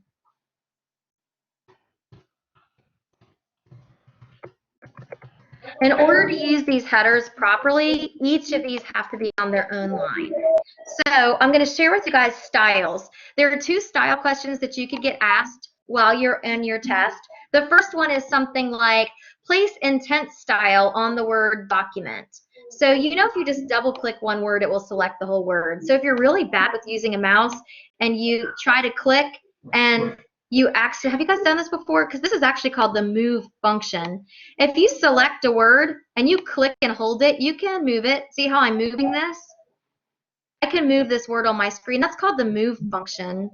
In order to use these headers properly, each of these have to be on their own line. So I'm going to share with you guys styles. There are 2 style questions that you could get asked while you're in your test. The first one is something like, place intent style on the word document. So you know, if you just double click one word, it will select the whole word. So if you're really bad with using a mouse and you try to click and you actually, have you guys done this before? Because this is actually called the move function. If you select a word and you click and hold it, you can move it. See how I'm moving this? I can move this word on my screen. That's called the move function.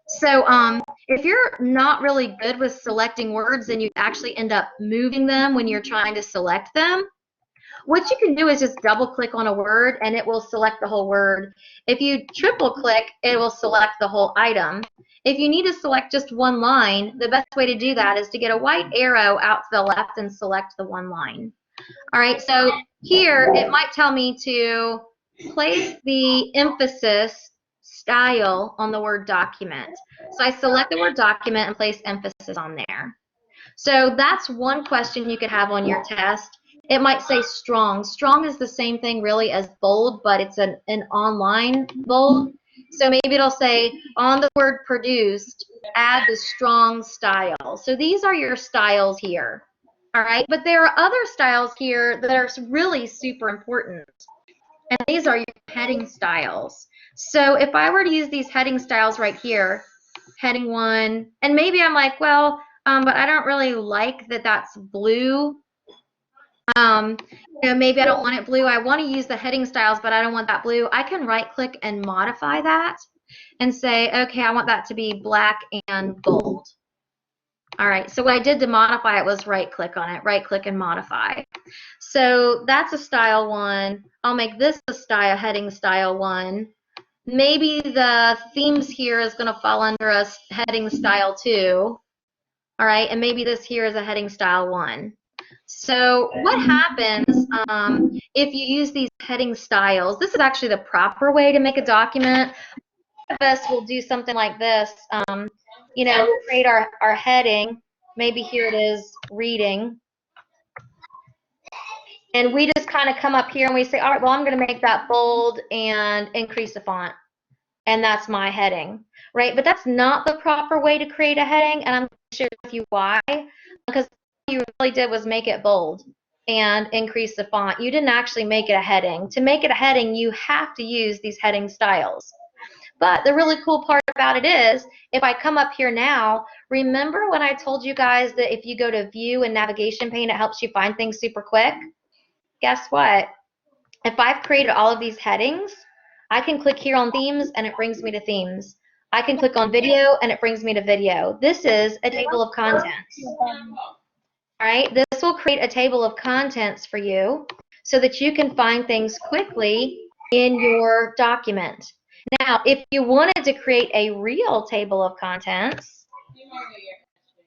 So if you're not really good with selecting words and you actually end up moving them when you're trying to select them, what you can do is just double click on a word and it will select the whole word. If you triple click, it will select the whole item. If you need to select just one line, the best way to do that is to get a white arrow out to the left and select the one line. All right, so here it might tell me to place the emphasis style on the word document. So I select the word document and place emphasis on there. So that's one question you could have on your test. It might say strong. Strong is the same thing really as bold, but it's an online bold. So maybe it'll say on the word produced, add the strong style. So these are your styles here. All right, but there are other styles here that are really super important. And these are your heading styles. So if I were to use these heading styles right here, heading 1, and maybe I'm like, well, but I don't really like that that's blue. You know, maybe I don't want it blue. I want to use the heading styles, but I don't want that blue. I can right click and modify that and say, okay, I want that to be black and bold. All right, so what I did to modify it was right click on it, right click and modify. So that's a style 1. I'll make this a style, heading style 1. Maybe the themes here is going to fall under a heading style 2. All right, and maybe this here is a heading style 1. So what happens if you use these heading styles? This is actually the proper way to make a document. Most of us will do something like this. You know, create our heading. Maybe here it is, reading. And we just kind of come up here and we say, all right, well, I'm going to make that bold and increase the font. And that's my heading, right? But that's not the proper way to create a heading, and I'm going to share with you why. Because what you really did was make it bold and increase the font. You didn't actually make it a heading. To make it a heading, you have to use these heading styles. But the really cool part about it is, if I come up here now, remember when I told you guys that if you go to View and Navigation Pane, it helps you find things super quick? Guess what? If I've created all of these headings, I can click here on themes and it brings me to themes. I can click on video and it brings me to video. This is a table of contents. All right, this will create a table of contents for you so that you can find things quickly in your document. Now, if you wanted to create a real table of contents,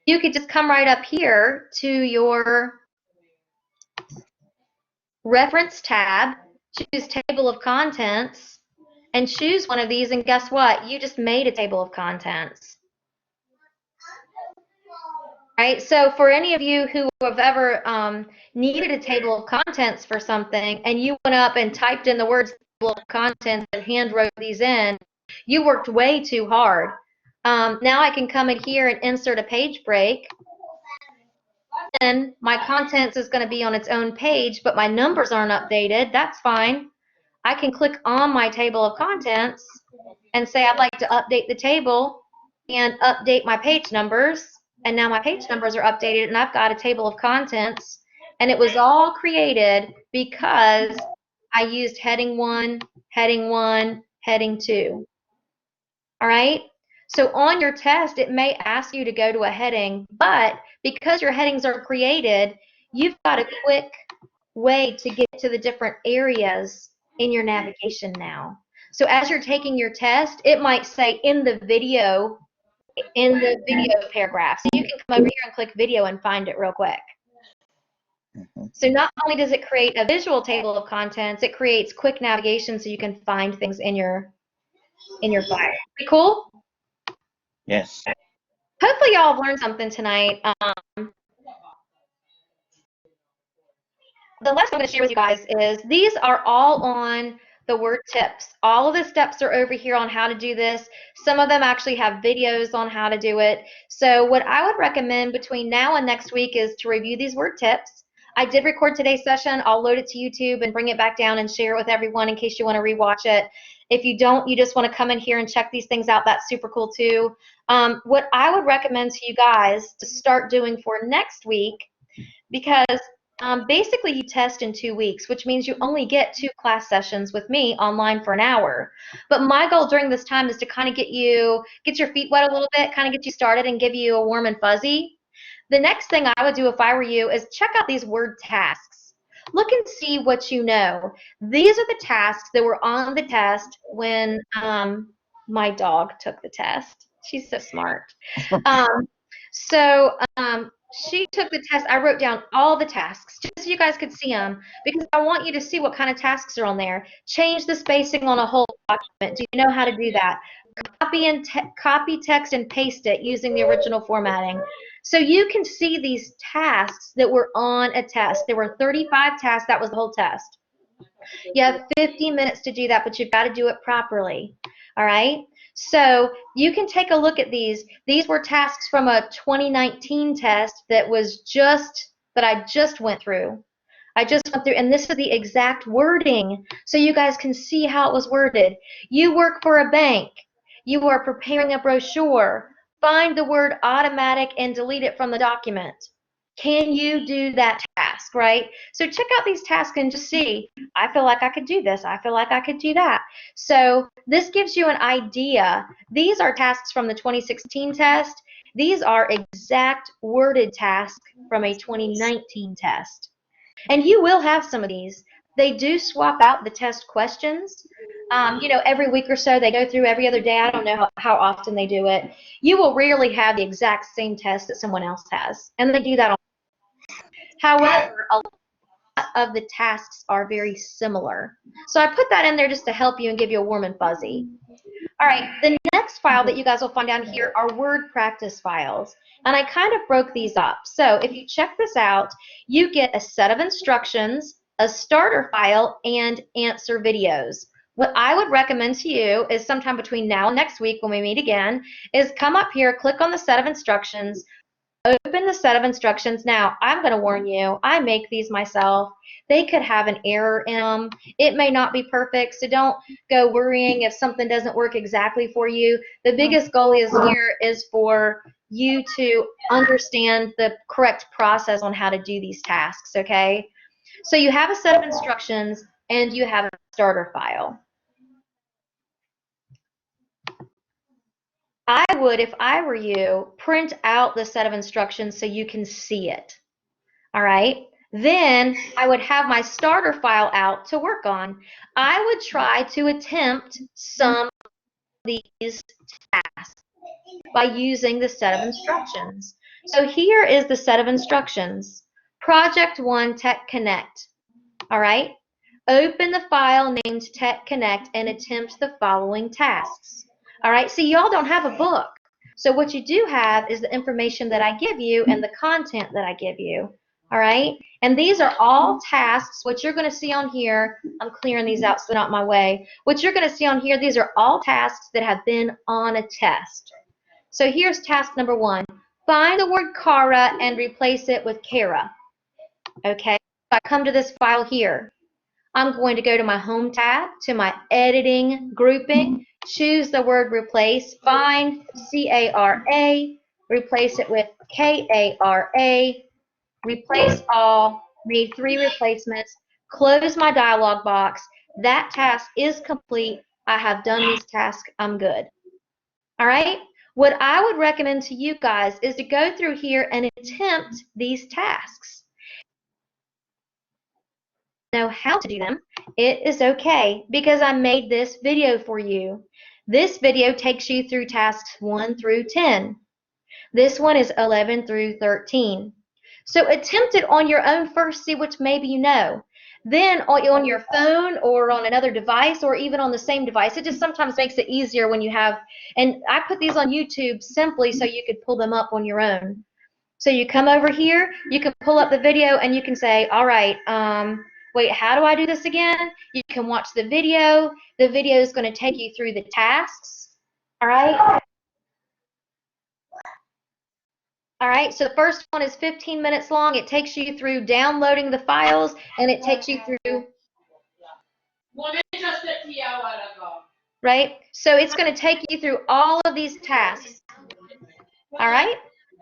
you could just come right up here to your reference tab, choose table of contents, and choose one of these, and guess what? You just made a table of contents. Right? So for any of you who have ever needed a table of contents for something, and you went up and typed in the words table of contents and hand wrote these in, you worked way too hard. Now I can come in here and insert a page break. And my contents is going to be on its own page, but my numbers aren't updated. That's fine. I can click on my table of contents and say I'd like to update the table and update my page numbers. And now my page numbers are updated, and I've got a table of contents. And it was all created because I used heading 1, heading 1, heading 2. All right? So on your test, it may ask you to go to a heading, but because your headings are created, you've got a quick way to get to the different areas in your navigation now. So as you're taking your test, it might say in the video paragraph. So you can come over here and click video and find it real quick. So not only does it create a visual table of contents, it creates quick navigation so you can find things in your file. Pretty cool? Yes. Hopefully y'all have learned something tonight. The last thing I'm going to share with you guys is these are all on the word tips. All of the steps are over here on how to do this. Some of them actually have videos on how to do it. So what I would recommend between now and next week is to review these word tips. I did record today's session. I'll load it to YouTube and bring it back down and share it with everyone in case you want to rewatch it. If you don't, you just want to come in here and check these things out, that's super cool too. What I would recommend to you guys to start doing for next week, because basically you test in 2 weeks, which means you only get 2 class sessions with me online for an hour. But my goal during this time is to kind of get your feet wet a little bit, kind of get you started and give you a warm and fuzzy. The next thing I would do if I were you is check out these word tasks. Look and see what you know. These are the tasks that were on the test when my dog took the test. She's so smart. She took the test. I wrote down all the tasks just so you guys could see them because I want you to see what kind of tasks are on there. Change the spacing on a whole document. Do you know how to do that? Copy text and paste it using the original formatting. So you can see these tasks that were on a test. There were 35 tasks. That was the whole test. You have 50 minutes to do that, but you've got to do it properly. All right? So you can take a look at these. These were tasks from a 2019 test that I just went through. And this is the exact wording, so you guys can see how it was worded. You work for a bank. You are preparing a brochure. Find the word automatic and delete it from the document. Can you do that task, right? So check out these tasks and just see, I feel like I could do this. I feel like I could do that. So this gives you an idea. These are tasks from the 2016 test. These are exact worded tasks from a 2019 test. And you will have some of these. They do swap out the test questions. Every week or so, they go through every other day. I don't know how often they do it. You will rarely have the exact same test that someone else has. And they do that all. However, a lot of the tasks are very similar. So I put that in there just to help you and give you a warm and fuzzy. All right, the next file that you guys will find down here are word practice files. And I kind of broke these up. So if you check this out, you get a set of instructions, a starter file, and answer videos. What I would recommend to you is sometime between now and next week when we meet again, is come up here, click on the set of instructions, open the set of instructions. Now, I'm going to warn you, I make these myself. They could have an error in them. It may not be perfect, so don't go worrying if something doesn't work exactly for you. The biggest goal here is for you to understand the correct process on how to do these tasks, okay? So you have a set of instructions and you have a starter file. I would, if I were you, print out the set of instructions so you can see it. All right? Then I would have my starter file out to work on. I would try to attempt some of these tasks by using the set of instructions. So here is the set of instructions. Project 1 Tech Connect. All right. Open the file named Tech Connect and attempt the following tasks. All right. So y'all don't have a book. So what you do have is the information that I give you and the content that I give you. All right. And these are all tasks. What you're going to see on here, I'm clearing these out so they're not in my way. What you're going to see on here, these are all tasks that have been on a test. So here's task number 1. Find the word Kara and replace it with Kara. Okay. If I come to this file here, I'm going to go to my Home tab, to my Editing grouping, choose the word Replace, find C-A-R-A, replace it with K-A-R-A, replace all, made 3 replacements, close my dialog box. That task is complete. I have done these tasks. I'm good. All right? What I would recommend to you guys is to go through here and attempt these tasks. Know how to do them, it is okay because I made this video for you. This video takes you through tasks 1 through 10. This one is 11 through 13. So attempt it on your own first, see which maybe you know. Then on your phone or on another device or even on the same device. It just sometimes makes it easier when you have, and I put these on YouTube simply so you could pull them up on your own. So you come over here, you can pull up the video and you can say, all right, wait, how do I do this again? You can watch the video. The video is going to take you through the tasks. All right. All right, so the first one is 15 minutes long. It takes you through downloading the files, and it takes you through, right? So it's going to take you through all of these tasks. All right?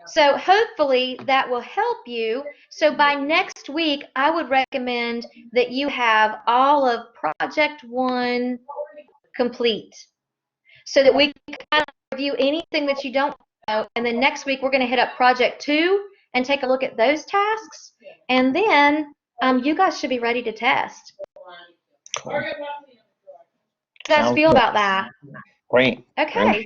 So hopefully that will help you. So by next week, I would recommend that you have all of Project 1 complete so that we can kind of review anything that you don't know. And then next week, we're going to hit up Project 2 and take a look at those tasks. And then you guys should be ready to test. Cool. How do you guys feel about that? Great. Okay.